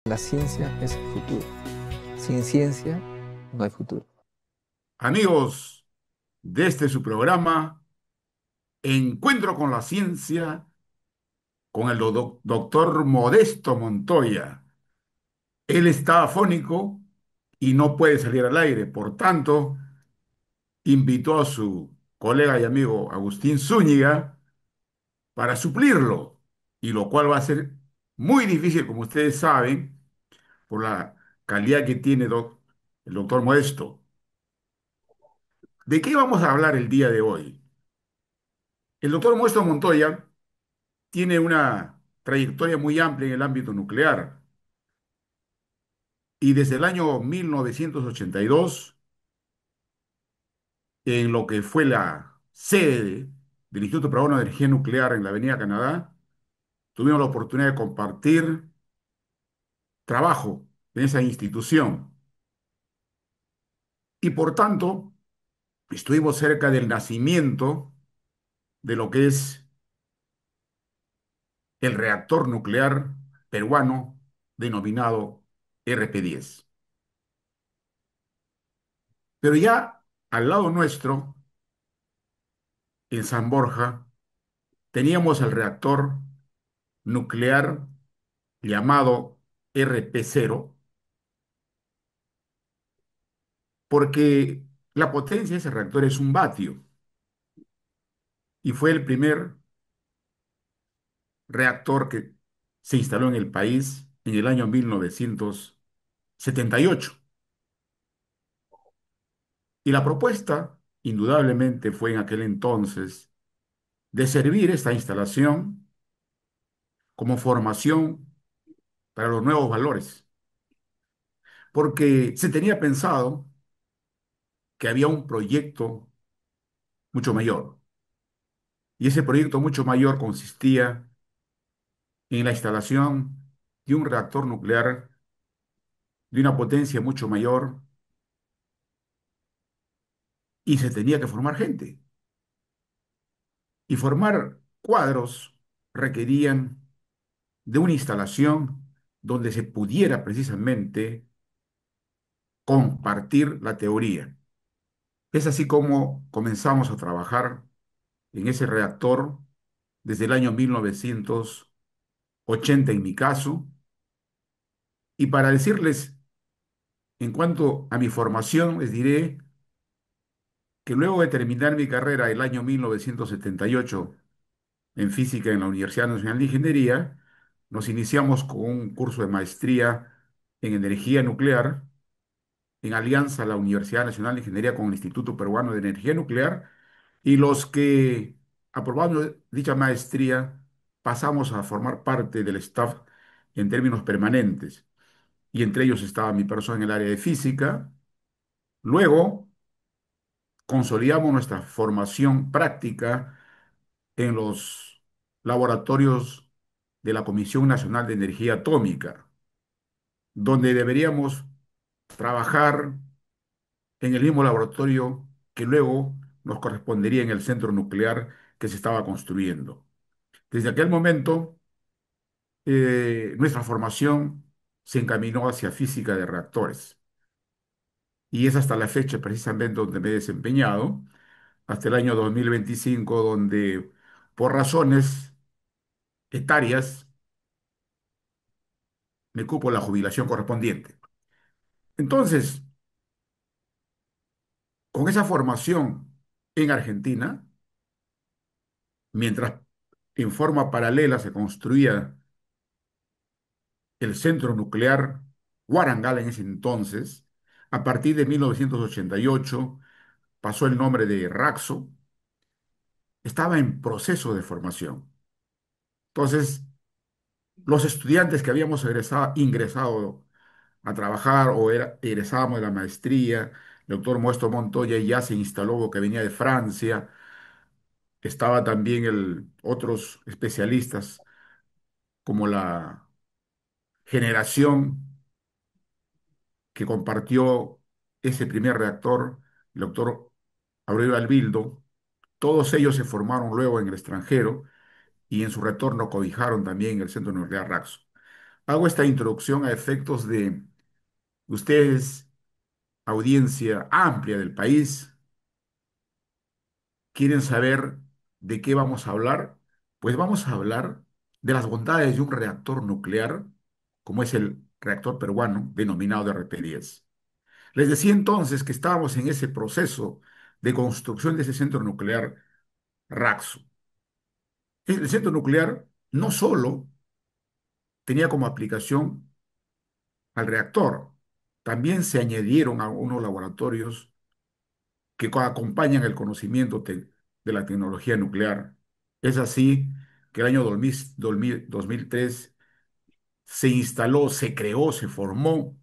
La ciencia es el futuro. Sin ciencia no hay futuro. Amigos de este su programa, Encuentro con la Ciencia, con el doctor Modesto Montoya. Él está afónico y no puede salir al aire. Por tanto, invitó a su colega y amigo Agustín Zúñiga para suplirlo, y lo cual va a ser muy difícil, como ustedes saben, por la calidad que tiene el doctor Modesto. ¿De qué vamos a hablar el día de hoy? El doctor Modesto Montoya tiene una trayectoria muy amplia en el ámbito nuclear y desde el año 1982, en lo que fue la sede del Instituto Peruano de Energía Nuclear en la Avenida Canadá, tuvimos la oportunidad de compartir trabajo en esa institución y por tanto estuvimos cerca del nacimiento de lo que es el reactor nuclear peruano denominado RP-10. Pero ya al lado nuestro, en San Borja, teníamos el reactor nuclear llamado RP0, porque la potencia de ese reactor es 1 vatio y fue el primer reactor que se instaló en el país en el año 1978. Y la propuesta, indudablemente, fue en aquel entonces de servir esta instalación como formación para los nuevos valores, porque se tenía pensado que había un proyecto mucho mayor. Y ese proyecto mucho mayor consistía en la instalación de un reactor nuclear de una potencia mucho mayor y se tenía que formar gente. Y formar cuadros requerían de una instalación donde se pudiera precisamente compartir la teoría. Es así como comenzamos a trabajar en ese reactor desde el año 1980 en mi caso. Y para decirles, en cuanto a mi formación, les diré que luego de terminar mi carrera el año 1978 en física en la Universidad Nacional de Ingeniería, nos iniciamos con un curso de maestría en energía nuclear en alianza a la Universidad Nacional de Ingeniería con el Instituto Peruano de Energía Nuclear, y los que aprobamos dicha maestría pasamos a formar parte del staff en términos permanentes, y entre ellos estaba mi persona en el área de física. Luego consolidamos nuestra formación práctica en los laboratorios de la Comisión Nacional de Energía Atómica, donde deberíamos trabajar en el mismo laboratorio que luego nos correspondería en el centro nuclear que se estaba construyendo. Desde aquel momento, nuestra formación se encaminó hacia física de reactores y es hasta la fecha precisamente donde me he desempeñado, hasta el año 2025, donde por razones etarias me cupo la jubilación correspondiente. Entonces, con esa formación en Argentina, mientras en forma paralela se construía el centro nuclear Warangala en ese entonces, a partir de 1988 pasó el nombre de Raxo, estaba en proceso de formación. Entonces, los estudiantes que habíamos ingresado a trabajar o egresábamos de la maestría, el doctor Muestro Montoya ya se instaló, que venía de Francia, estaba también otros especialistas como la generación que compartió ese primer reactor, el doctor Aurelio Albildo. Todos ellos se formaron luego en el extranjero y en su retorno cobijaron también el Centro Nuclear Raxo. Hago esta introducción a efectos de ustedes, audiencia amplia del país, quieren saber de qué vamos a hablar. Pues vamos a hablar de las bondades de un reactor nuclear, como es el reactor peruano denominado RP-10. Les decía entonces que estábamos en ese proceso de construcción de ese centro nuclear Raxo. El centro nuclear no solo tenía como aplicación al reactor, también se añadieron a unos laboratorios que acompañan el conocimiento de la tecnología nuclear. Es así que el año 2003 se instaló, se creó, se formó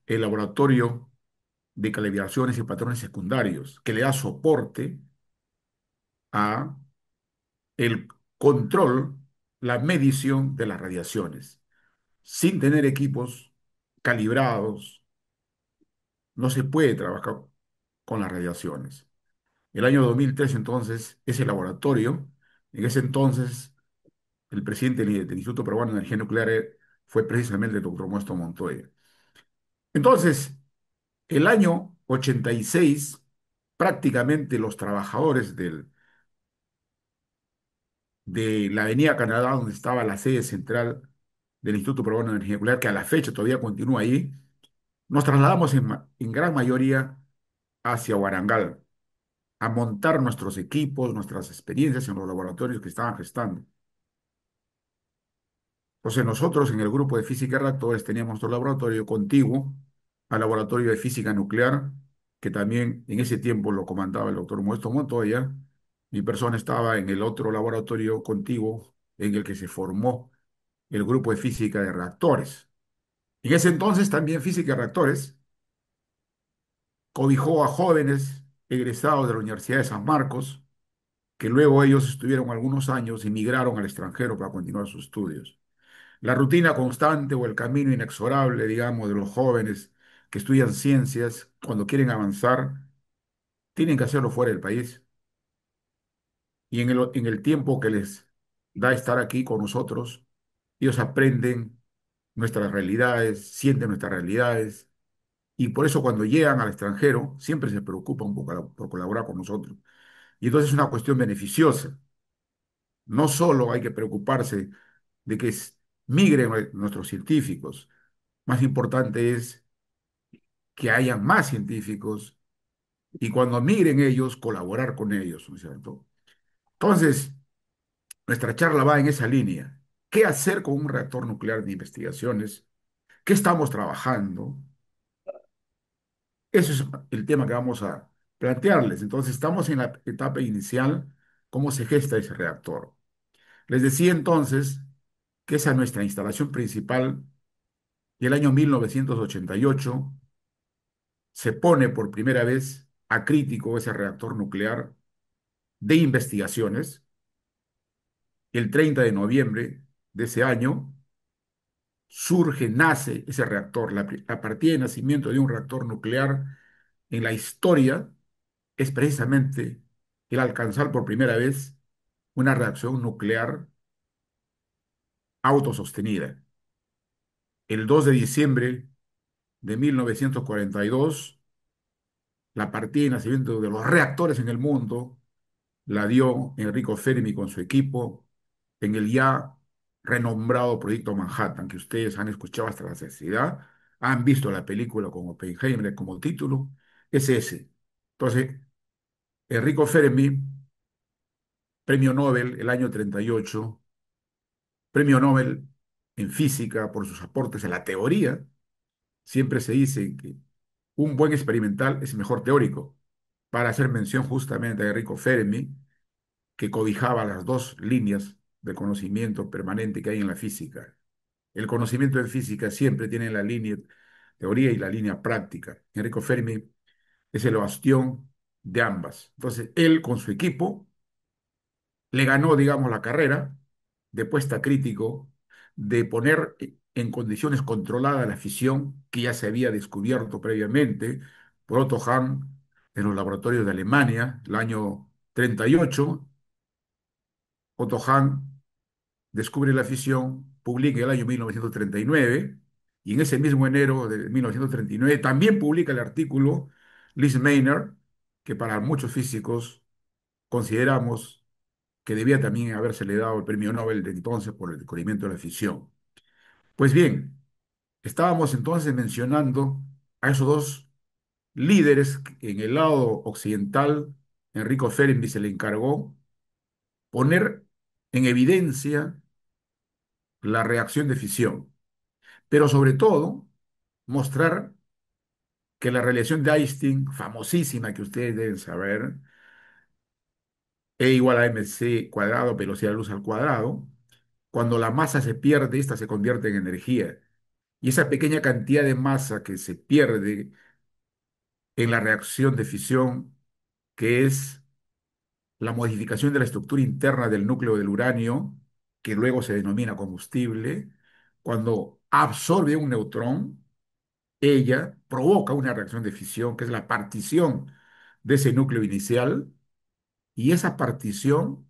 el laboratorio de calibraciones y patrones secundarios, que le da soporte a el control, la medición de las radiaciones. Sin tener equipos calibrados, no se puede trabajar con las radiaciones. El año 2003, entonces, ese laboratorio, en ese entonces, el presidente del Instituto Peruano de Energía Nuclear fue precisamente el doctor Mosto Montoya. Entonces, el año 86, prácticamente los trabajadores de la Avenida Canadá, donde estaba la sede central del Instituto Peruano de Energía Nuclear, que a la fecha todavía continúa ahí, nos trasladamos en gran mayoría hacia Huarangal a montar nuestros equipos, nuestras experiencias en los laboratorios que estaban gestando. Entonces nosotros en el grupo de física de reactores teníamos nuestro laboratorio contiguo al laboratorio de física nuclear, que también en ese tiempo lo comandaba el doctor Modesto Montoya. Mi persona estaba en el otro laboratorio contiguo en el que se formó el grupo de física de reactores. En ese entonces también física de reactores cobijó a jóvenes egresados de la Universidad de San Marcos, que luego ellos estuvieron algunos años y migraron al extranjero para continuar sus estudios. La rutina constante o el camino inexorable, digamos, de los jóvenes que estudian ciencias, cuando quieren avanzar, tienen que hacerlo fuera del país. Y en el tiempo que les da estar aquí con nosotros, ellos aprenden nuestras realidades, sienten nuestras realidades, y por eso cuando llegan al extranjero, siempre se preocupan por colaborar con nosotros. Y entonces es una cuestión beneficiosa. No solo hay que preocuparse de que migren nuestros científicos, más importante es que haya más científicos y cuando migren ellos, colaborar con ellos, ¿no es cierto? Entonces, nuestra charla va en esa línea. ¿Qué hacer con un reactor nuclear de investigaciones? ¿Qué estamos trabajando? Eso es el tema que vamos a plantearles. Entonces, estamos en la etapa inicial, cómo se gesta ese reactor. Les decía entonces que esa es nuestra instalación principal y el año 1988 se pone por primera vez a crítico ese reactor nuclear de investigaciones. El 30 de noviembre de ese año surge, nace ese reactor. La partida de nacimiento de un reactor nuclear en la historia es precisamente el alcanzar por primera vez una reacción nuclear autosostenida. El 2 de diciembre de 1942, la partida de nacimiento de los reactores en el mundo la dio Enrico Fermi con su equipo en el ya renombrado Proyecto Manhattan, que ustedes han escuchado hasta la saciedad, han visto la película con Oppenheimer como título, es ese. Entonces, Enrico Fermi, premio Nobel el año 38, premio Nobel en física por sus aportes a la teoría, siempre se dice que un buen experimental es mejor teórico, para hacer mención justamente a Enrico Fermi, que cobijaba las dos líneas de conocimiento permanente que hay en la física. El conocimiento en física siempre tiene la línea teoría y la línea práctica. Enrico Fermi es el bastión de ambas. Entonces, él con su equipo le ganó, digamos, la carrera de puesta crítico, de poner en condiciones controladas la fisión que ya se había descubierto previamente por Otto Hahn en los laboratorios de Alemania, el año 38. Otto Hahn descubre la fisión, publica en el año 1939, y en ese mismo enero de 1939 también publica el artículo Liz Maynard, que para muchos físicos consideramos que debía también habérsele dado el premio Nobel de entonces por el descubrimiento de la fisión. Pues bien, estábamos entonces mencionando a esos dos líderes que en el lado occidental. Enrico Fermi se le encargó poner en evidencia la reacción de fisión, pero sobre todo mostrar que la relación de Einstein, famosísima que ustedes deben saber, E igual a mc cuadrado, velocidad de luz al cuadrado, cuando la masa se pierde, esta se convierte en energía. Y esa pequeña cantidad de masa que se pierde en la reacción de fisión, que es la modificación de la estructura interna del núcleo del uranio, que luego se denomina combustible, cuando absorbe un neutrón, ella provoca una reacción de fisión, que es la partición de ese núcleo inicial, y esa partición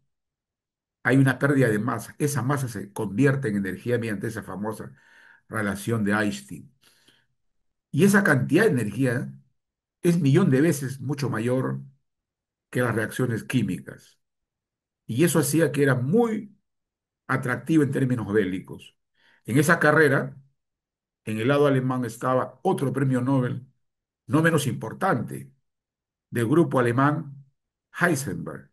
hay una pérdida de masa. Esa masa se convierte en energía mediante esa famosa relación de Einstein. Y esa cantidad de energía es millón de veces mucho mayor que las reacciones químicas. Y eso hacía que era muy atractivo en términos bélicos. En esa carrera, en el lado alemán estaba otro premio Nobel, no menos importante, del grupo alemán Heisenberg,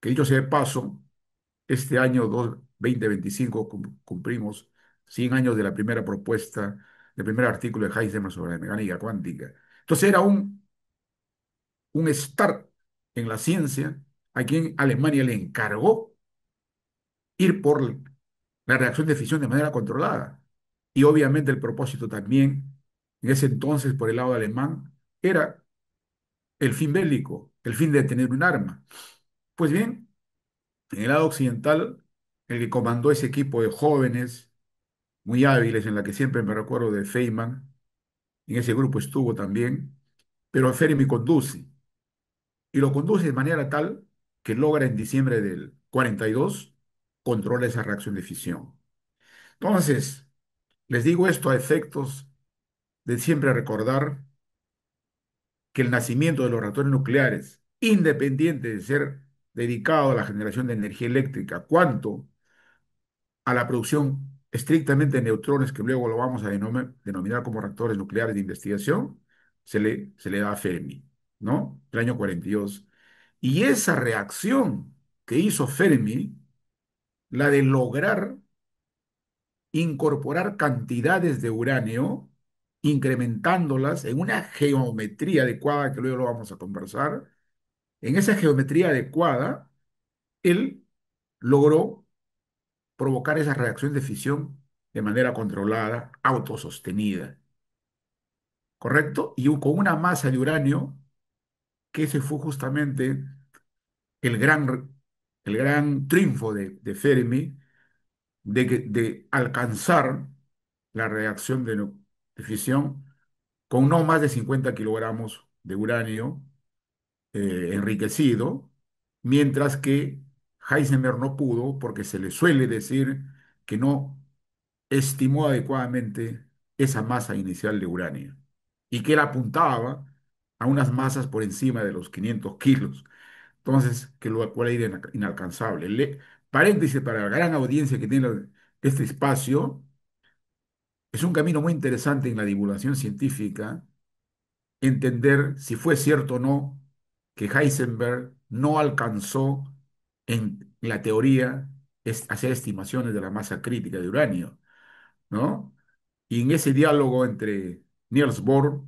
que dicho sea de paso, este año 2025 cumplimos 100 años de la primera propuesta, del primer artículo de Heisenberg sobre la mecánica cuántica. Entonces era un start en la ciencia a quien Alemania le encargó ir por la reacción de fisión de manera controlada. Y obviamente el propósito también, en ese entonces por el lado alemán, era el fin bélico, el fin de tener un arma. Pues bien, en el lado occidental, el que comandó ese equipo de jóvenes muy hábiles, en la que siempre me recuerdo de Feynman, en ese grupo estuvo también, pero Fermi conduce, y lo conduce de manera tal que logra en diciembre del 42 controlar esa reacción de fisión. Entonces, les digo esto a efectos de siempre recordar que el nacimiento de los reactores nucleares, independiente de ser dedicado a la generación de energía eléctrica, cuanto a la producción estrictamente de neutrones, que luego lo vamos a denominar como reactores nucleares de investigación, se le da a Fermi, ¿no? El año 42. Y esa reacción que hizo Fermi, la de lograr incorporar cantidades de uranio, incrementándolas en una geometría adecuada, que luego lo vamos a conversar, en esa geometría adecuada, él logró provocar esa reacción de fisión de manera controlada, autosostenida, ¿correcto? Y con una masa de uranio, que ese fue justamente el gran, el gran triunfo de Fermi, de alcanzar la reacción de fisión con no más de 50 kilogramos de uranio enriquecido, mientras que Heisenberg no pudo porque se le suele decir que no estimó adecuadamente esa masa inicial de uranio y que él apuntaba a unas masas por encima de los 500 kilos, entonces que lo cual era inalcanzable. Paréntesis para la gran audiencia que tiene este espacio, es un camino muy interesante en la divulgación científica entender si fue cierto o no que Heisenberg no alcanzó en la teoría hacer estimaciones de la masa crítica de uranio, ¿no? Y en ese diálogo entre Niels Bohr,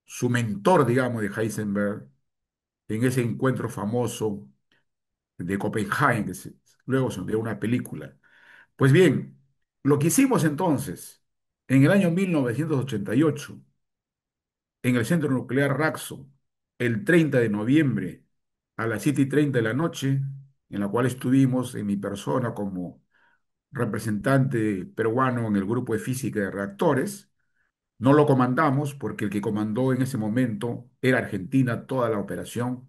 su mentor, digamos, de Heisenberg, en ese encuentro famoso de Copenhague, luego se envió una película. Pues bien, lo que hicimos entonces, en el año 1988 en el centro nuclear Raxo, el 30 de noviembre a las 7:30 de la noche, en la cual estuvimos en mi persona como representante peruano en el grupo de física de reactores. No lo comandamos porque el que comandó en ese momento era Argentina toda la operación,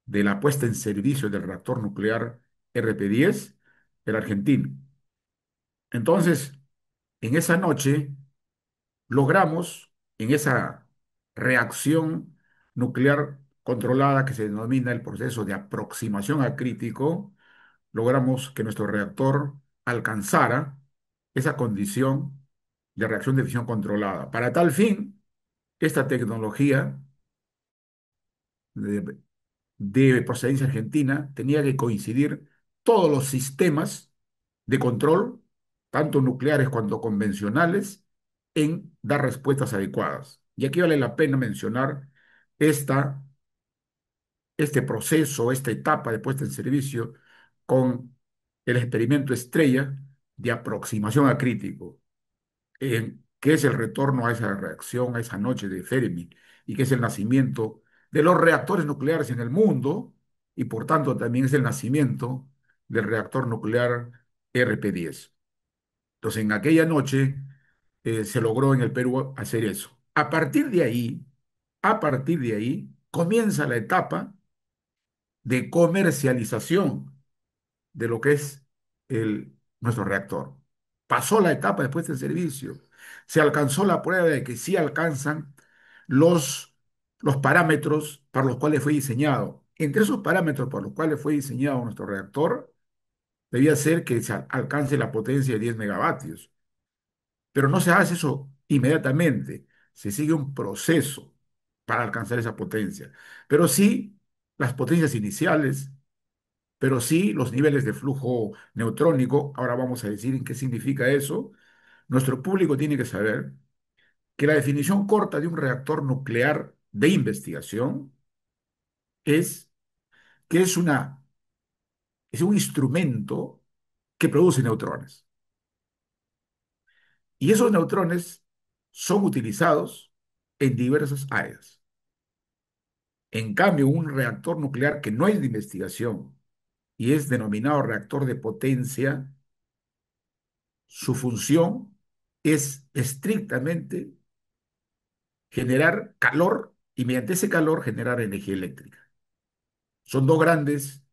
de la puesta en servicio del reactor nuclear RP-10, el argentino. Entonces, en esa noche logramos, en esa reacción nuclear controlada que se denomina el proceso de aproximación a crítico, logramos que nuestro reactor alcanzara esa condición de reacción de fisión controlada. Para tal fin, esta tecnología de, de procedencia argentina tenía que coincidir todos los sistemas de control, tanto nucleares cuanto convencionales, en dar respuestas adecuadas. Y aquí vale la pena mencionar esta, este proceso, esta etapa de puesta en servicio con el experimento estrella de aproximación a crítico, que es el retorno a esa reacción, a esa noche de Fermi, y que es el nacimiento de los reactores nucleares en el mundo, y por tanto también es el nacimiento del reactor nuclear RP-10. Entonces, en aquella noche se logró en el Perú hacer eso. A partir de ahí, comienza la etapa de comercialización de lo que es nuestro reactor. Pasó la etapa después del servicio. Se alcanzó la prueba de que sí alcanzan los, los parámetros para los cuales fue diseñado. Entre esos parámetros para los cuales fue diseñado nuestro reactor, debía ser que se alcance la potencia de 10 megavatios. Pero no se hace eso inmediatamente. Se sigue un proceso para alcanzar esa potencia. Pero sí, las potencias iniciales, pero sí los niveles de flujo neutrónico. Ahora vamos a decir en qué significa eso. Nuestro público tiene que saber que la definición corta de un reactor nuclear de investigación es que es un instrumento que produce neutrones. Y esos neutrones son utilizados en diversas áreas. En cambio, un reactor nuclear que no es de investigación y es denominado reactor de potencia, su función es estrictamente generar calor y mediante ese calor generar energía eléctrica. Son dos grandes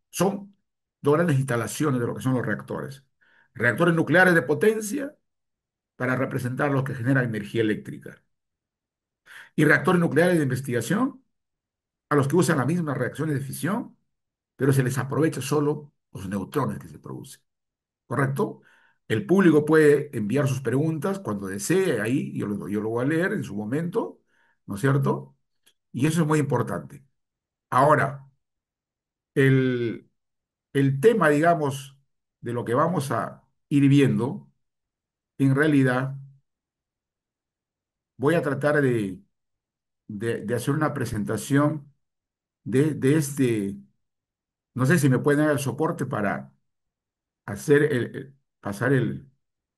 instalaciones de lo que son los reactores. Reactores nucleares de potencia para representar los que generan energía eléctrica. Y reactores nucleares de investigación a los que usan las mismas reacciones de fisión, pero se les aprovecha solo los neutrones que se producen. ¿Correcto? El público puede enviar sus preguntas cuando desee, ahí yo lo voy a leer en su momento, ¿no es cierto? Y eso es muy importante. Ahora, el, el tema, digamos, de lo que vamos a ir viendo, en realidad voy a tratar de hacer una presentación de este, no sé si me pueden dar el soporte para hacer pasar el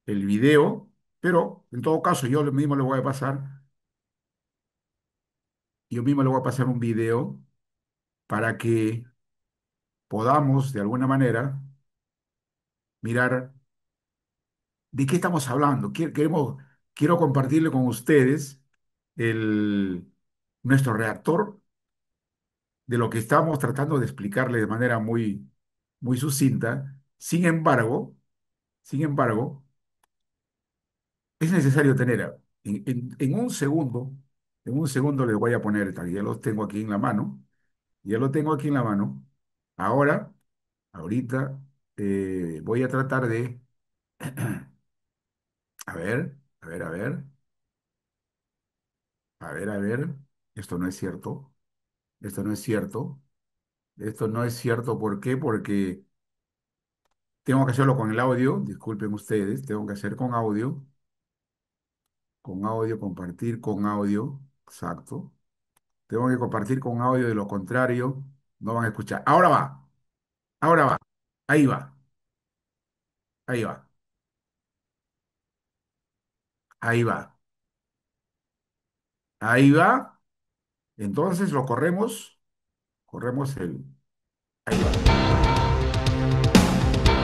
video, pero en todo caso yo mismo le voy a pasar un video para que podamos de alguna manera mirar de qué estamos hablando. Quiero compartirle con ustedes el, nuestro reactor, de lo que estamos tratando de explicarle de manera muy, muy sucinta. Sin embargo, es necesario tener en un segundo les voy a poner, ya los tengo aquí en la mano, ya lo tengo aquí en la mano. Ahora, ahorita voy a tratar de, a ver, a ver, a ver, a ver, a ver, esto no es cierto, esto no es cierto, esto no es cierto, ¿por qué? Porque tengo que hacerlo con el audio, disculpen ustedes, tengo que hacer con audio, compartir con audio, exacto. Tengo que compartir con audio, de lo contrario, no van a escuchar. Ahora va, ahí va, ahí va, ahí va, ahí va. Entonces lo corremos ahí va.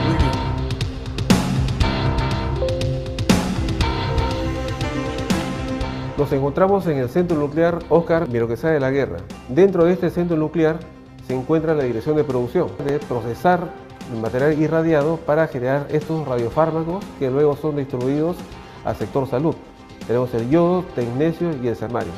Muy bien. Nos encontramos en el centro nuclear Óscar Viroquesada de la Guerra. Dentro de este centro nuclear se encuentra la dirección de producción, de procesar material irradiado para generar estos radiofármacos que luego son distribuidos al sector salud. Tenemos el yodo, tecnecio y el germanio.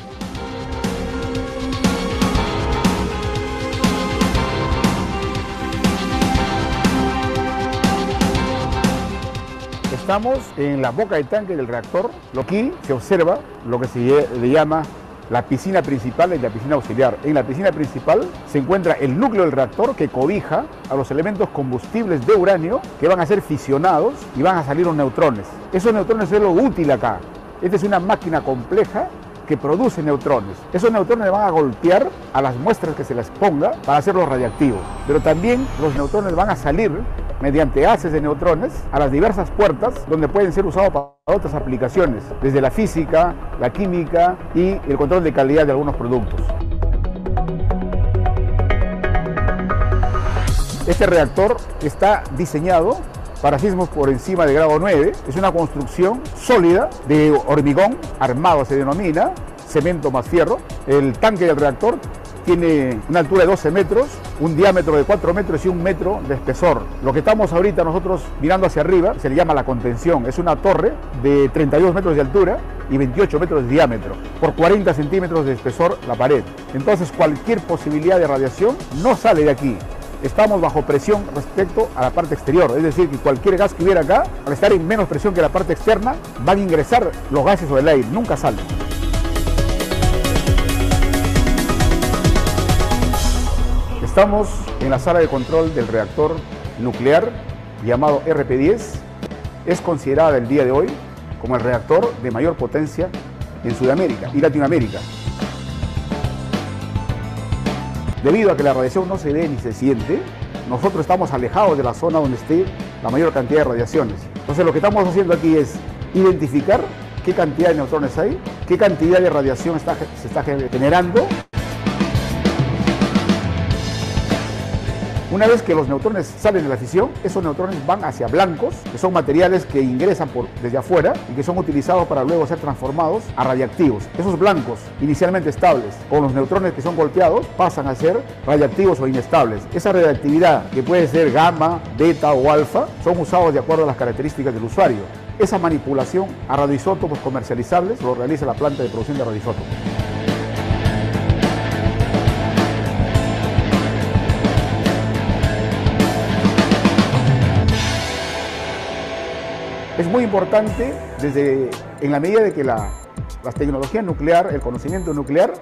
Estamos en la boca de tanque del reactor. Aquí se observa lo que se le llama la piscina principal y la piscina auxiliar. En la piscina principal se encuentra el núcleo del reactor que cobija a los elementos combustibles de uranio que van a ser fisionados y van a salir los neutrones. Esos neutrones es lo útil acá. Esta es una máquina compleja que produce neutrones. Esos neutrones van a golpear a las muestras que se les ponga para hacerlos radiactivos. Pero también los neutrones van a salir mediante haces de neutrones a las diversas puertas donde pueden ser usados para otras aplicaciones, desde la física, la química y el control de calidad de algunos productos. Este reactor está diseñado para sismos por encima de grado 9. Es una construcción sólida de hormigón armado, se denomina, cemento más fierro. El tanque del reactor tiene una altura de 12 metros, un diámetro de 4 metros y 1 metro de espesor. Lo que estamos ahorita nosotros mirando hacia arriba se le llama la contención. Es una torre de 32 metros de altura y 28 metros de diámetro, por 40 centímetros de espesor la pared. Entonces cualquier posibilidad de radiación no sale de aquí. Estamos bajo presión respecto a la parte exterior, es decir, que cualquier gas que hubiera acá, al estar en menos presión que la parte externa, van a ingresar los gases o el aire, nunca salen. Estamos en la sala de control del reactor nuclear llamado RP10. Es considerada el día de hoy como el reactor de mayor potencia en Sudamérica y Latinoamérica. Debido a que la radiación no se ve ni se siente, nosotros estamos alejados de la zona donde esté la mayor cantidad de radiaciones. Entonces lo que estamos haciendo aquí es identificar qué cantidad de neutrones hay, qué cantidad de radiación se está generando. Una vez que los neutrones salen de la fisión, esos neutrones van hacia blancos, que son materiales que ingresan desde afuera y que son utilizados para luego ser transformados a radiactivos. Esos blancos, inicialmente estables, con los neutrones que son golpeados, pasan a ser radiactivos o inestables. Esa radiactividad, que puede ser gamma, beta o alfa, son usados de acuerdo a las características del usuario. Esa manipulación a radioisótopos comercializables lo realiza la planta de producción de radioisótopos. Es muy importante en la medida de que la tecnología nuclear, el conocimiento nuclear,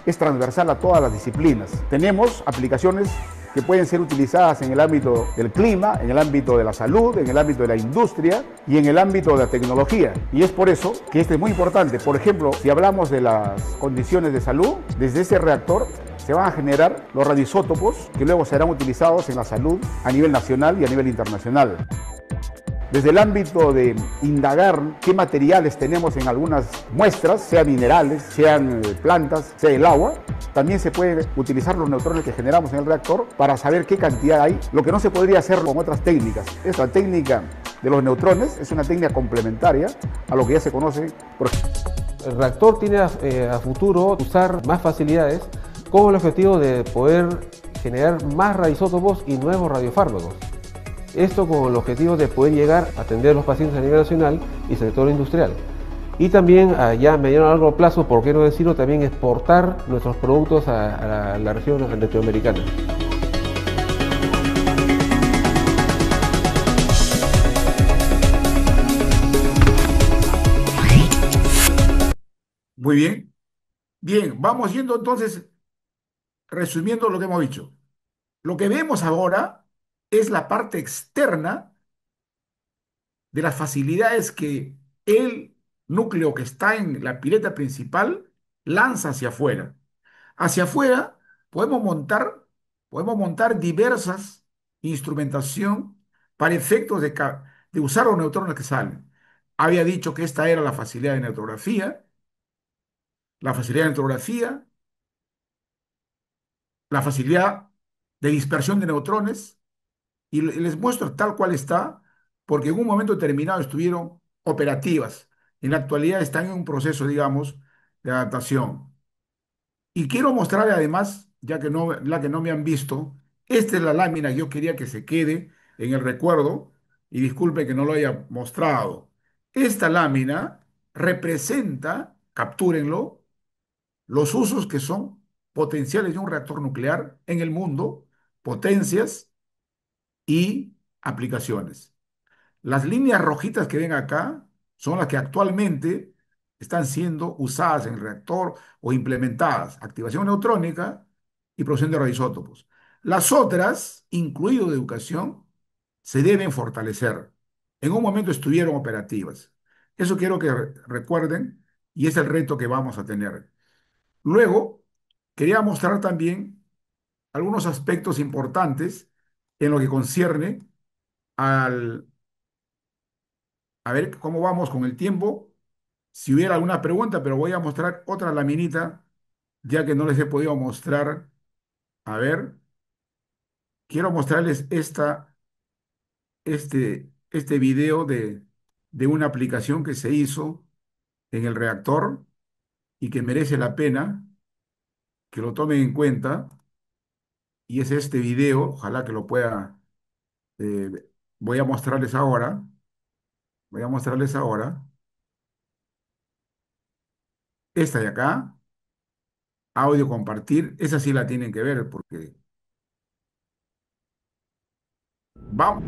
es transversal a todas las disciplinas. Tenemos aplicaciones que pueden ser utilizadas en el ámbito del clima, en el ámbito de la salud, en el ámbito de la industria y en el ámbito de la tecnología. Y es por eso que esto es muy importante. Por ejemplo, si hablamos de las condiciones de salud, desde ese reactor se van a generar los radioisótopos que luego serán utilizados en la salud a nivel nacional y a nivel internacional. Desde el ámbito de indagar qué materiales tenemos en algunas muestras, sean minerales, sean plantas, sea el agua, también se pueden utilizar los neutrones que generamos en el reactor para saber qué cantidad hay, lo que no se podría hacer con otras técnicas. Esta técnica de los neutrones es una técnica complementaria a lo que ya se conoce. El reactor tiene a futuro usar más facilidades con el objetivo de poder generar más radioisótopos y nuevos radiofármacos. Esto con el objetivo de poder llegar a atender a los pacientes a nivel nacional y sector industrial. Y también ya a mediano y largo plazo, por qué no decirlo, también exportar nuestros productos a la región latinoamericana. Muy bien. Bien, vamos yendo entonces, resumiendo lo que hemos dicho. Lo que vemos ahora es la parte externa de las facilidades que el núcleo que está en la pileta principal lanza hacia afuera. Hacia afuera podemos montar diversas instrumentación para efectos de usar los neutrones que salen. Había dicho que esta era la facilidad de neutrografía, la facilidad de dispersión de neutrones, y les muestro tal cual está, porque en un momento determinado estuvieron operativas. En la actualidad están en un proceso, digamos, de adaptación. Y quiero mostrarle además, ya que no me han visto, esta es la lámina que yo quería que se quede en el recuerdo, y disculpe que no lo haya mostrado. Esta lámina representa, captúrenlo, los usos que son potenciales de un reactor nuclear en el mundo, potencias y aplicaciones. Las líneas rojitas que ven acá son las que actualmente están siendo usadas en el reactor o implementadas, activación neutrónica y producción de radioisótopos. Las otras, incluido de educación, se deben fortalecer. En un momento estuvieron operativas. Eso quiero que recuerden y es el reto que vamos a tener. Luego, quería mostrar también algunos aspectos importantes en lo que concierne al a ver cómo vamos con el tiempo. Si hubiera alguna pregunta, pero voy a mostrar otra laminita, ya que no les he podido mostrar. A ver, quiero mostrarles este video de una aplicación que se hizo en el reactor y que merece la pena que lo tomen en cuenta. Y es este video, ojalá que lo pueda, eh, voy a mostrarles ahora, voy a mostrarles ahora, esta de acá, audio compartir, esa sí la tienen que ver porque vamos.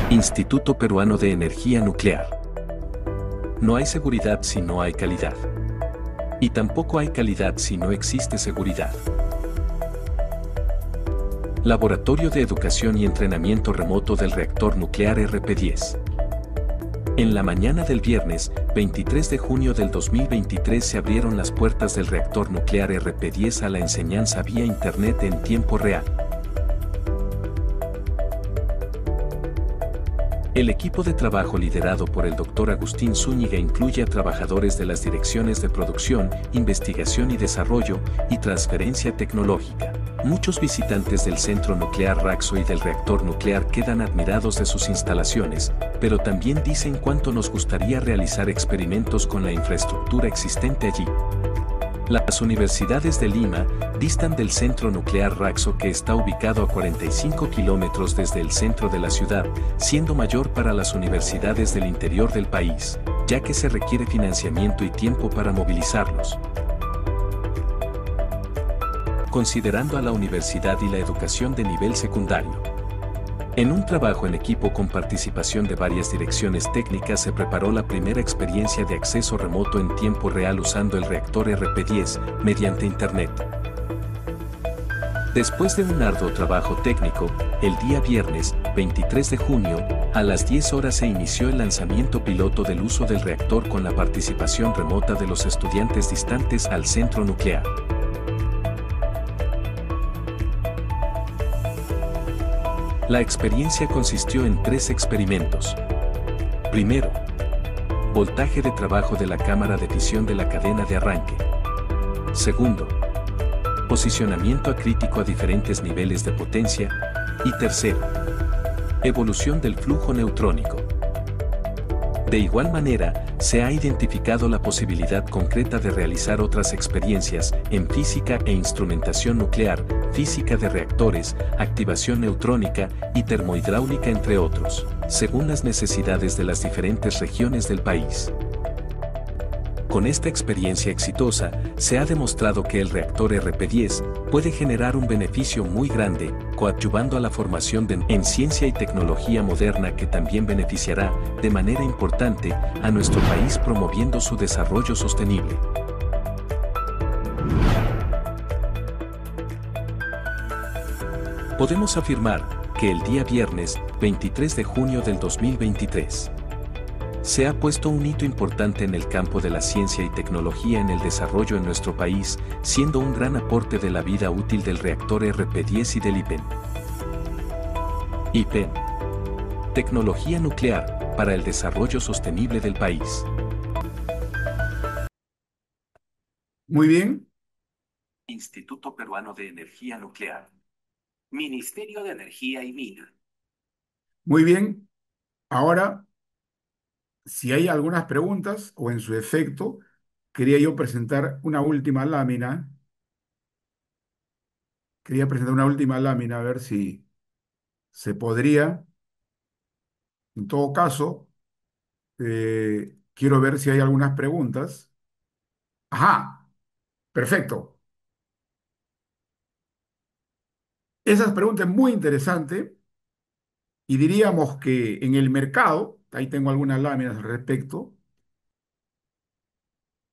Instituto Peruano de Energía Nuclear. No hay seguridad si no hay calidad. Y tampoco hay calidad si no existe seguridad. Laboratorio de Educación y Entrenamiento Remoto del Reactor Nuclear RP-10. En la mañana del viernes, 23 de junio del 2023 se abrieron las puertas del reactor nuclear RP-10 a la enseñanza vía Internet en tiempo real. El equipo de trabajo liderado por el Dr. Agustín Zúñiga incluye a trabajadores de las direcciones de producción, investigación y desarrollo y transferencia tecnológica. Muchos visitantes del centro nuclear Raxo y del reactor nuclear quedan admirados de sus instalaciones, pero también dicen cuánto nos gustaría realizar experimentos con la infraestructura existente allí. Las universidades de Lima distan del centro nuclear Raxo, que está ubicado a 45 kilómetros desde el centro de la ciudad, siendo mayor para las universidades del interior del país, ya que se requiere financiamiento y tiempo para movilizarlos. Considerando a la universidad y la educación de nivel secundario. En un trabajo en equipo con participación de varias direcciones técnicas se preparó la primera experiencia de acceso remoto en tiempo real usando el reactor RP-10 mediante Internet. Después de un arduo trabajo técnico, el día viernes, 23 de junio, a las 10 horas se inició el lanzamiento piloto del uso del reactor con la participación remota de los estudiantes distantes al centro nuclear. La experiencia consistió en 3 experimentos. Primero, voltaje de trabajo de la cámara de fisión de la cadena de arranque. Segundo, posicionamiento acrítico a diferentes niveles de potencia. Y tercero, evolución del flujo neutrónico. De igual manera, se ha identificado la posibilidad concreta de realizar otras experiencias en física e instrumentación nuclear, física de reactores, activación neutrónica y termohidráulica, entre otros, según las necesidades de las diferentes regiones del país. Con esta experiencia exitosa, se ha demostrado que el reactor RP-10 puede generar un beneficio muy grande, coadyuvando a la formación en ciencia y tecnología moderna, que también beneficiará, de manera importante, a nuestro país promoviendo su desarrollo sostenible. Podemos afirmar que el día viernes, 23 de junio del 2023, se ha puesto un hito importante en el campo de la ciencia y tecnología en el desarrollo en nuestro país, siendo un gran aporte de la vida útil del reactor RP-10 y del IPEN. IPEN. Tecnología nuclear para el desarrollo sostenible del país. Muy bien, Instituto Peruano de Energía Nuclear. Ministerio de Energía y Mina. muy bien. Ahora, si hay algunas preguntas o en su efecto, quería yo presentar una última lámina. Quería presentar una última lámina a ver si se podría. En todo caso, quiero ver si hay algunas preguntas. Ajá, perfecto. Esa pregunta es muy interesante y diríamos que en el mercado, ahí tengo algunas láminas al respecto,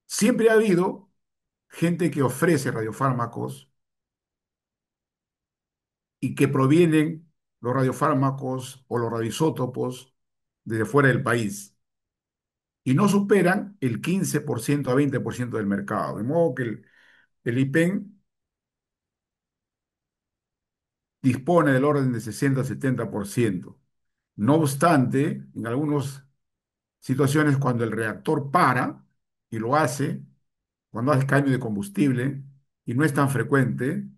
siempre ha habido gente que ofrece radiofármacos y que provienen los radiofármacos o los radioisótopos desde fuera del país y no superan el 15% a 20% del mercado. De modo que el IPEN dispone del orden de 60-70%. No obstante, en algunas situaciones cuando el reactor para, y lo hace, cuando hace cambio de combustible, y no es tan frecuente,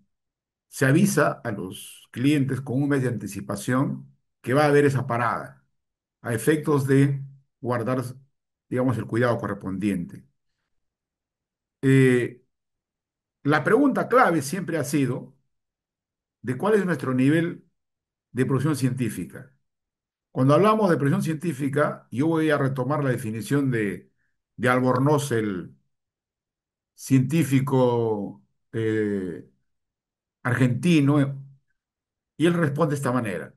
se avisa a los clientes con un mes de anticipación que va a haber esa parada, a efectos de guardar, digamos, el cuidado correspondiente. Eh, la pregunta clave siempre ha sido de cuál es nuestro nivel de producción científica. Cuando hablamos de producción científica, yo voy a retomar la definición de Albornoz, el científico argentino, y él responde de esta manera.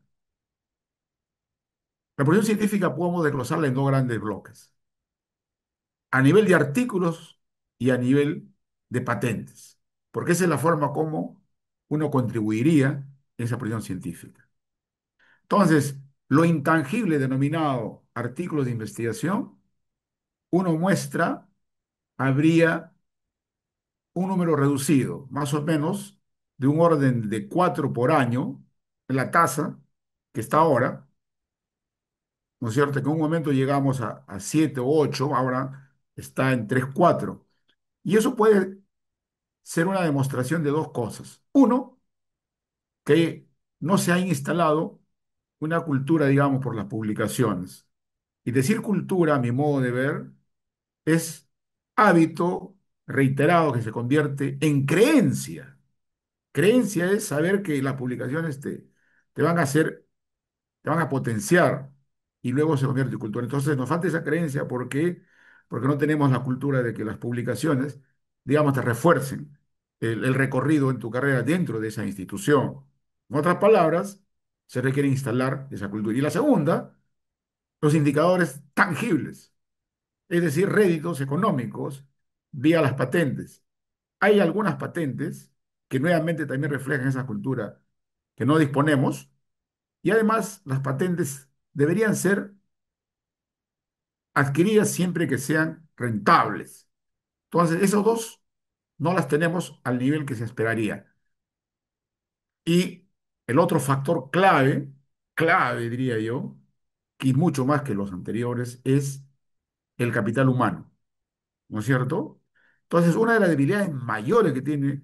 La producción científica podemos desglosarla en dos grandes bloques, a nivel de artículos y a nivel de patentes, porque esa es la forma como uno contribuiría en esa producción científica. Entonces, lo intangible denominado artículos de investigación, uno muestra, habría un número reducido, más o menos de un orden de 4 por año, en la tasa que está ahora, ¿no es cierto? Que en un momento llegamos a 7 o 8, ahora está en 3 4. Y eso puede ser una demostración de dos cosas. Uno, que no se ha instalado una cultura, digamos, por las publicaciones. Y decir cultura, a mi modo de ver, es hábito reiterado que se convierte en creencia. Creencia es saber que las publicaciones te van a hacer, te van a potenciar y luego se convierte en cultura. Entonces nos falta esa creencia porque no tenemos la cultura de que las publicaciones, digamos, te refuercen el recorrido en tu carrera dentro de esa institución. En otras palabras, se requiere instalar esa cultura. Y la segunda, los indicadores tangibles, es decir, réditos económicos vía las patentes. Hay algunas patentes que nuevamente también reflejan esa cultura que no disponemos y además las patentes deberían ser adquiridas siempre que sean rentables. Entonces, esos dos no las tenemos al nivel que se esperaría. Y el otro factor clave, clave diría yo, y mucho más que los anteriores, es el capital humano, ¿no es cierto? Entonces, una de las debilidades mayores que tiene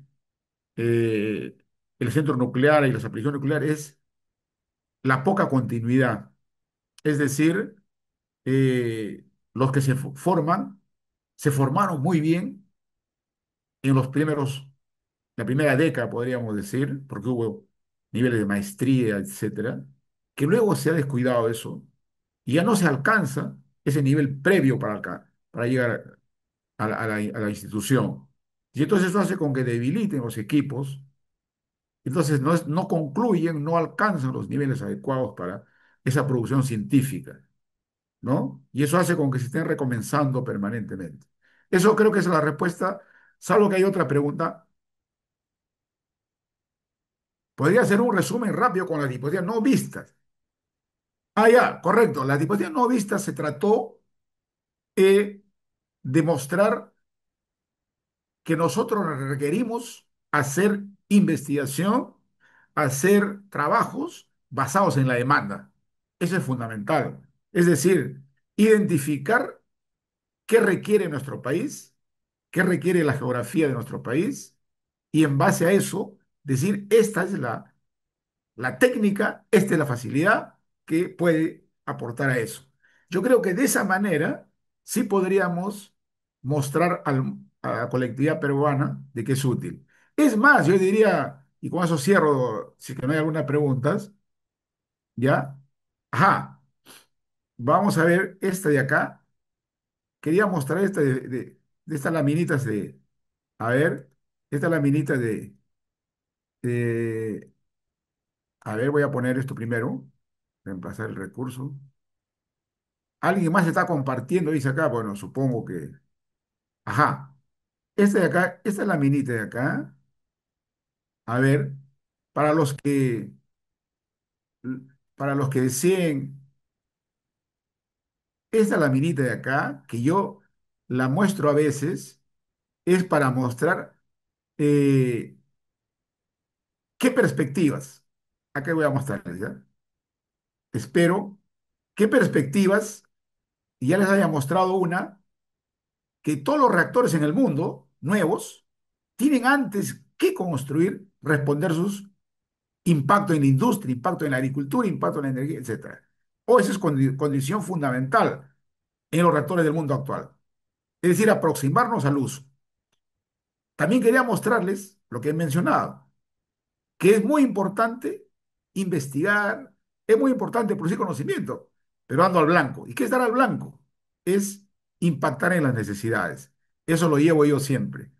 eh, el centro nuclear y las aplicaciones nucleares es la poca continuidad. Es decir, los que forman, se formaron muy bien en la primera década, podríamos decir, porque hubo niveles de maestría, etcétera, que luego se ha descuidado eso y ya no se alcanza ese nivel previo para llegar a la institución. Y entonces eso hace con que debiliten los equipos. Entonces no concluyen, no alcanzan los niveles adecuados para esa producción científica, ¿no? Y eso hace con que se estén recomenzando permanentemente. Eso creo que es la respuesta, salvo que hay otra pregunta. Podría hacer un resumen rápido con las diapositivas no vistas. Ah, ya, correcto. Las diapositivas no vistas se trató de mostrar que nosotros requerimos hacer investigación, hacer trabajos basados en la demanda. Eso es fundamental. Es decir, identificar qué requiere nuestro país, qué requiere la geografía de nuestro país, y en base a eso decir, esta es la técnica, esta es la facilidad que puede aportar a eso. Yo creo que de esa manera sí podríamos mostrar a la colectividad peruana de que es útil. Es más, yo diría, y con eso cierro, si es que no hay alguna preguntas, ¿ya? Ajá, vamos a ver esta de acá. Quería mostrar esta de estas laminitas a ver, esta laminita de, a ver, voy a poner esto primero, reemplazar el recurso. ¿Alguien más está compartiendo? Dice acá, bueno, supongo que, ajá, esta de acá, esta laminita de acá, a ver, para los que, para los que deseen, esta laminita de acá, que yo la muestro a veces, es para mostrar eh, qué perspectivas. Acá voy a mostrarles, ¿ya? Espero qué perspectivas, y ya les haya mostrado una, que todos los reactores en el mundo, nuevos, tienen antes que construir, responder sus impacto en la industria, impacto en la agricultura, impacto en la energía, etcétera. O esa es condición fundamental en los reactores del mundo actual. Es decir, aproximarnos al uso. También quería mostrarles lo que he mencionado, que es muy importante investigar, es muy importante producir conocimiento, pero ando al blanco. ¿Y qué es dar al blanco? Es impactar en las necesidades. Eso lo llevo yo siempre.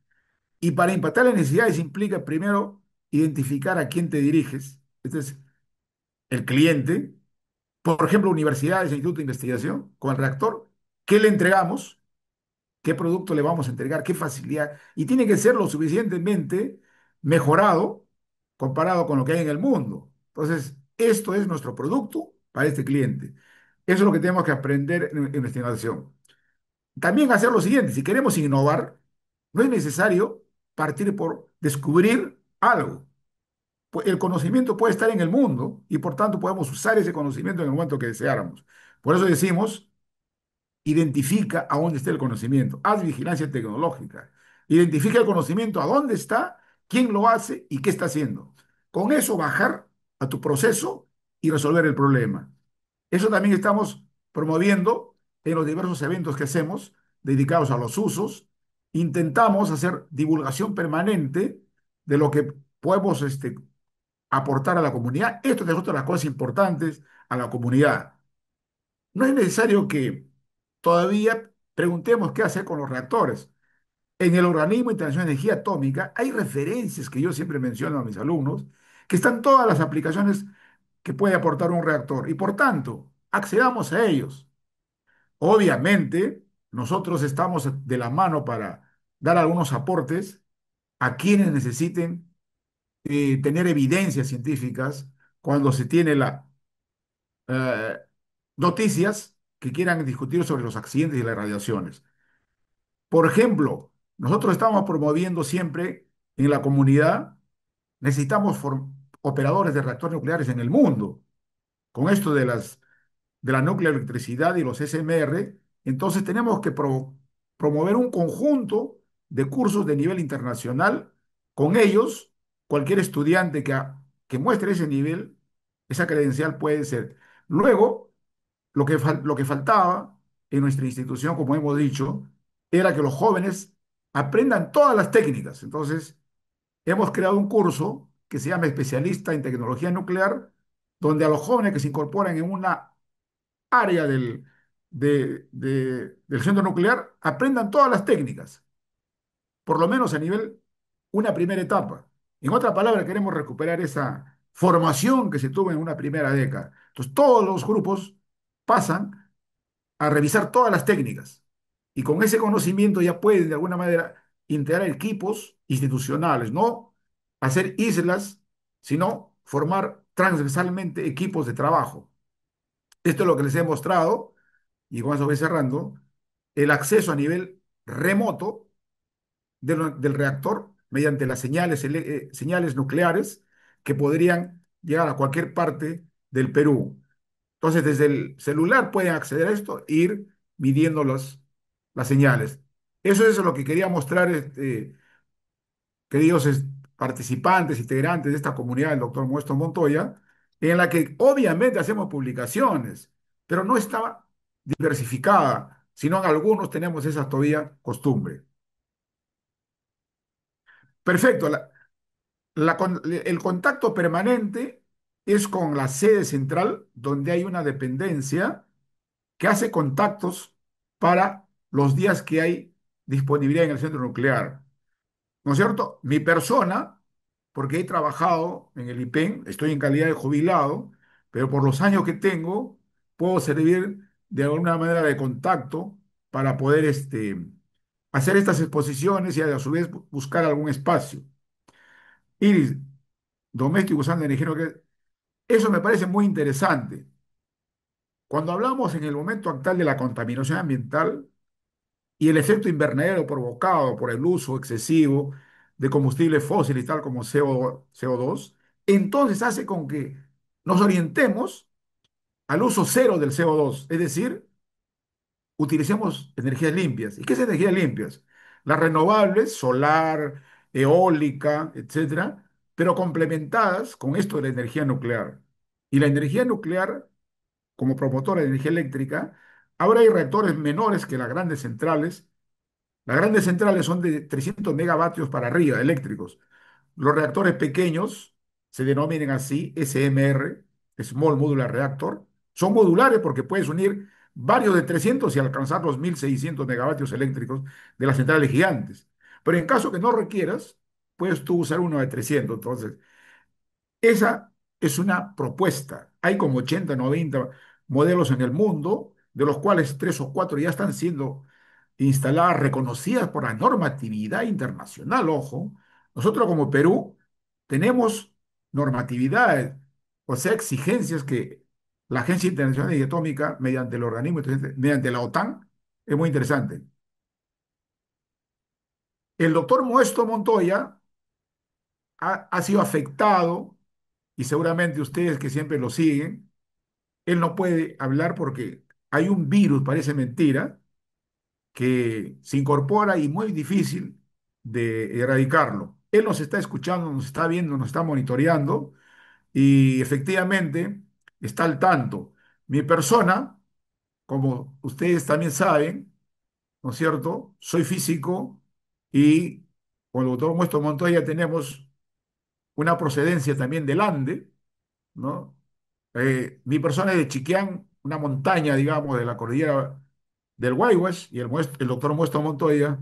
Y para impactar las necesidades implica primero identificar a quién te diriges. Este es el cliente, por ejemplo, universidades e institutos de investigación, con el reactor. ¿Qué le entregamos? ¿Qué producto le vamos a entregar? ¿Qué facilidad? Y tiene que ser lo suficientemente mejorado comparado con lo que hay en el mundo. Entonces, esto es nuestro producto para este cliente. Eso es lo que tenemos que aprender en nuestra innovación. También hacer lo siguiente, si queremos innovar, no es necesario partir por descubrir algo. El conocimiento puede estar en el mundo y por tanto podemos usar ese conocimiento en el momento que deseáramos. Por eso decimos, identifica a dónde está el conocimiento, haz vigilancia tecnológica, identifica el conocimiento a dónde está, quién lo hace y qué está haciendo. Con eso bajar a tu proceso y resolver el problema. Eso también estamos promoviendo en los diversos eventos que hacemos dedicados a los usos. Intentamos hacer divulgación permanente de lo que podemos aportar a la comunidad. Esto es otra de las cosas importantes a la comunidad. No es necesario que todavía preguntemos qué hacer con los reactores. En el Organismo Internacional de Energía Atómica hay referencias que yo siempre menciono a mis alumnos, que están todas las aplicaciones que puede aportar un reactor y por tanto, accedamos a ellos. Obviamente, nosotros estamos de la mano para dar algunos aportes a quienes necesiten tener evidencias científicas cuando se tiene eh, noticias que quieran discutir sobre los accidentes y las radiaciones. Por ejemplo, nosotros estamos promoviendo siempre en la comunidad, necesitamos operadores de reactores nucleares en el mundo. Con esto de la nucleoelectricidad y los SMR, entonces tenemos que promover un conjunto de cursos de nivel internacional. Con ellos, cualquier estudiante que muestre ese nivel, esa credencial puede ser. Luego, lo que faltaba en nuestra institución, como hemos dicho, era que los jóvenes aprendan todas las técnicas. Entonces, hemos creado un curso que se llama Especialista en Tecnología Nuclear, donde a los jóvenes que se incorporan en una área del centro nuclear aprendan todas las técnicas, por lo menos a nivel, una primera etapa. En otra palabra, queremos recuperar esa formación que se tuvo en una primera década. Entonces, todos los grupos pasan a revisar todas las técnicas y con ese conocimiento ya pueden de alguna manera integrar equipos institucionales, no hacer islas, sino formar transversalmente equipos de trabajo. Esto es lo que les he mostrado y con eso voy cerrando, el acceso a nivel remoto del reactor mediante las señales nucleares que podrían llegar a cualquier parte del Perú. Entonces, desde el celular pueden acceder a esto e ir midiendo las señales. Eso es lo que quería mostrar, queridos participantes, integrantes de esta comunidad del doctor Muestro Montoya, en la que obviamente hacemos publicaciones, pero no está diversificada. sino en algunos tenemos esa todavía costumbre. Perfecto. El contacto permanente es con la sede central, donde hay una dependencia que hace contactos para los días que hay disponibilidad en el centro nuclear. ¿No es cierto? Mi persona, porque he trabajado en el IPEN, estoy en calidad de jubilado, pero por los años que tengo, puedo servir de alguna manera de contacto para poder hacer estas exposiciones y a su vez buscar algún espacio. Iris, doméstico usando energía nuclear, eso me parece muy interesante. Cuando hablamos en el momento actual de la contaminación ambiental, y el efecto invernadero provocado por el uso excesivo de combustibles fósiles, tal como CO2, entonces hace con que nos orientemos al uso cero del CO2, es decir, utilicemos energías limpias. ¿Y qué es energías limpias? Las renovables, solar, eólica, etcétera, pero complementadas con esto de la energía nuclear. Y la energía nuclear, como promotora de energía eléctrica, ahora hay reactores menores que las grandes centrales. Las grandes centrales son de 300 megavatios para arriba, eléctricos. Los reactores pequeños se denominan así, SMR, Small Modular Reactor. Son modulares porque puedes unir varios de 300 y alcanzar los 1600 megavatios eléctricos de las centrales gigantes. Pero en caso que no requieras, puedes tú usar uno de 300. Entonces, esa es una propuesta. Hay como 80, 90 modelos en el mundo, de los cuales tres o cuatro ya están siendo instaladas, reconocidas por la normatividad internacional. Ojo, nosotros como Perú tenemos normatividad, o sea, exigencias que la Agencia Internacional de Atómica, mediante el organismo, mediante la OTAN, es muy interesante. El doctor Moesto Montoya ha sido afectado, y seguramente ustedes que siempre lo siguen, él no puede hablar porque hay un virus, parece mentira, que se incorpora y muy difícil de erradicarlo. Él nos está escuchando, nos está viendo, nos está monitoreando y efectivamente está al tanto. Mi persona, como ustedes también saben, ¿no es cierto? Soy físico y con el doctor Muestro Montoya tenemos una procedencia también del Ande, ¿no? Mi persona es de Chiquián, una montaña, digamos, de la cordillera del Guayguas, y el doctor Muestro Montoya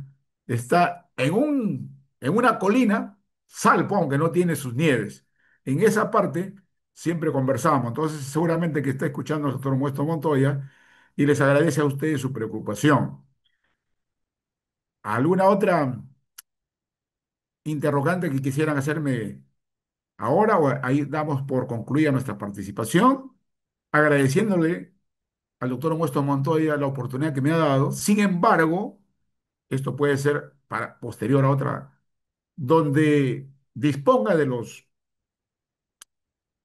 está en una colina, Salpo, aunque no tiene sus nieves. En esa parte siempre conversamos, entonces seguramente que está escuchando al doctor Muestro Montoya y les agradece a ustedes su preocupación. ¿Alguna otra interrogante que quisieran hacerme ahora o ahí damos por concluida nuestra participación? Agradeciéndole al doctor Muestro Montoya la oportunidad que me ha dado. Sin embargo, esto puede ser para posterior a otra, donde disponga de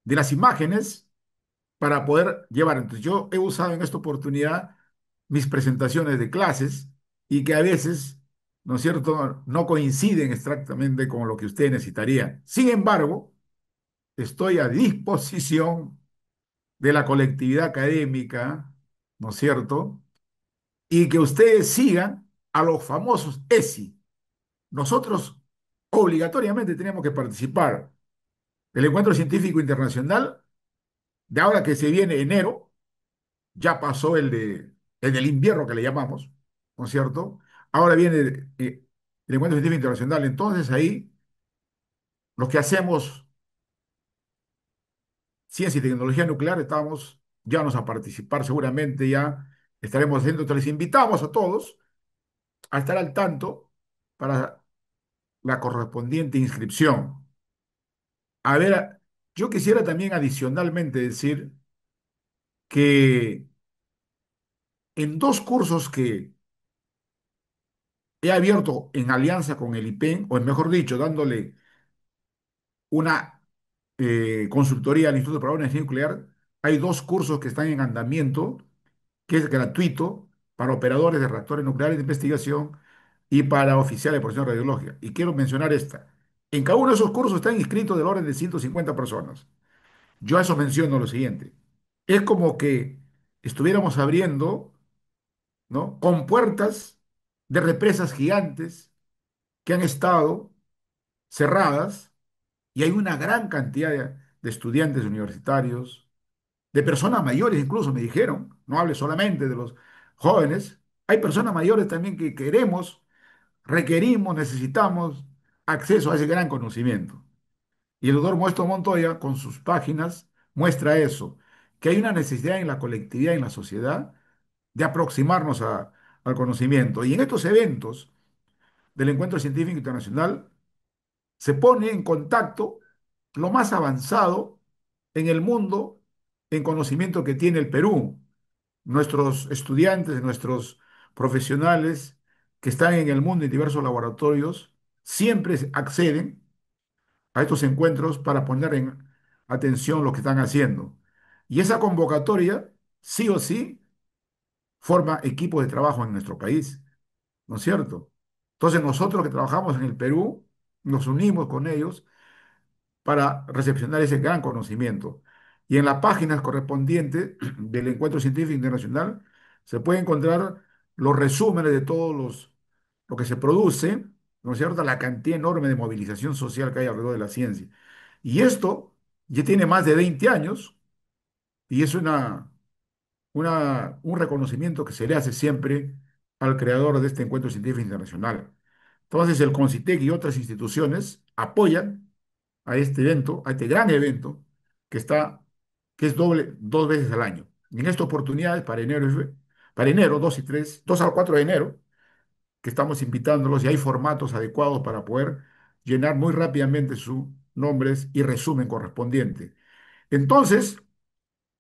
las imágenes para poder llevar. Entonces, yo he usado en esta oportunidad mis presentaciones de clases y que a veces, ¿no es cierto?, no coinciden exactamente con lo que usted necesitaría. Sin embargo, estoy a disposición de la colectividad académica, ¿no es cierto?, y que ustedes sigan a los famosos ESI. Nosotros obligatoriamente tenemos que participar del Encuentro Científico Internacional, de ahora que se viene enero, ya pasó el del invierno que le llamamos, ¿no es cierto? Ahora viene el Encuentro Científico Internacional, entonces ahí los que hacemos ciencia y tecnología nuclear estamos, ya vamos a participar seguramente, ya estaremos haciendo, entonces les invitamos a todos a estar al tanto para la correspondiente inscripción. A ver, yo quisiera también adicionalmente decir que en dos cursos que he abierto en alianza con el IPEN, o mejor dicho, dándole una consultoría al Instituto para la Energía Nuclear, hay dos cursos que están en andamiento, que es gratuito para operadores de reactores nucleares de investigación y para oficiales de protección radiológica. Y quiero mencionar esta. En cada uno de esos cursos están inscritos del orden de 150 personas. Yo a eso menciono lo siguiente. Es como que estuviéramos abriendo ¿no? Con puertas de represas gigantes que han estado cerradas y hay una gran cantidad de estudiantes universitarios, de personas mayores incluso, me dijeron, no hable solamente de los jóvenes, hay personas mayores también que queremos, requerimos, necesitamos acceso a ese gran conocimiento. Y el doctor Moesto Montoya, con sus páginas, muestra eso, que hay una necesidad en la colectividad, en la sociedad, de aproximarnos al conocimiento. Y en estos eventos del Encuentro Científico Internacional se pone en contacto lo más avanzado en el mundo en conocimiento que tiene el Perú. Nuestros estudiantes, nuestros profesionales que están en el mundo en diversos laboratorios, siempre acceden a estos encuentros para poner en atención lo que están haciendo. Y esa convocatoria, sí o sí, forma equipos de trabajo en nuestro país, ¿no es cierto? Entonces nosotros que trabajamos en el Perú, nos unimos con ellos para recepcionar ese gran conocimiento. Y en las páginas correspondientes del Encuentro Científico Internacional se puede encontrar los resúmenes de lo que se produce, ¿no es cierto? La cantidad enorme de movilización social que hay alrededor de la ciencia. Y esto ya tiene más de 20 años y es un reconocimiento que se le hace siempre al creador de este Encuentro Científico Internacional. Entonces, el CONCITEC y otras instituciones apoyan a este evento, a este gran evento que está, que es doble, 2 veces al año. Y en esta oportunidad, para enero 2 y 3, 2 al 4 de enero, que estamos invitándolos y hay formatos adecuados para poder llenar muy rápidamente sus nombres y resumen correspondiente. Entonces,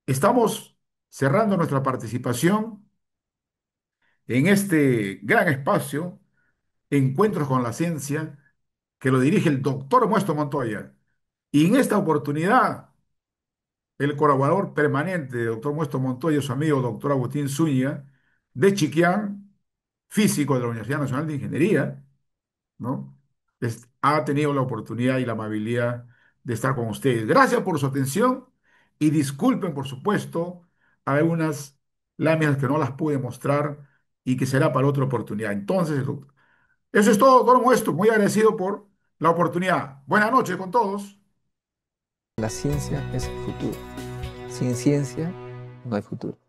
estamos cerrando nuestra participación en este gran espacio, Encuentros con la Ciencia, que lo dirige el doctor Muesto Montoya. Y en esta oportunidad, el colaborador permanente del doctor Muesto Montoya, su amigo doctor Agustín Zúñiga, de Chiquián, físico de la Universidad Nacional de Ingeniería, ¿no? Ha tenido la oportunidad y la amabilidad de estar con ustedes. Gracias por su atención y disculpen, por supuesto, algunas láminas que no las pude mostrar y que será para otra oportunidad. Entonces, eso es todo, doctor Muesto. Muy agradecido por la oportunidad. Buenas noches con todos. La ciencia es el futuro. Sin ciencia no hay futuro.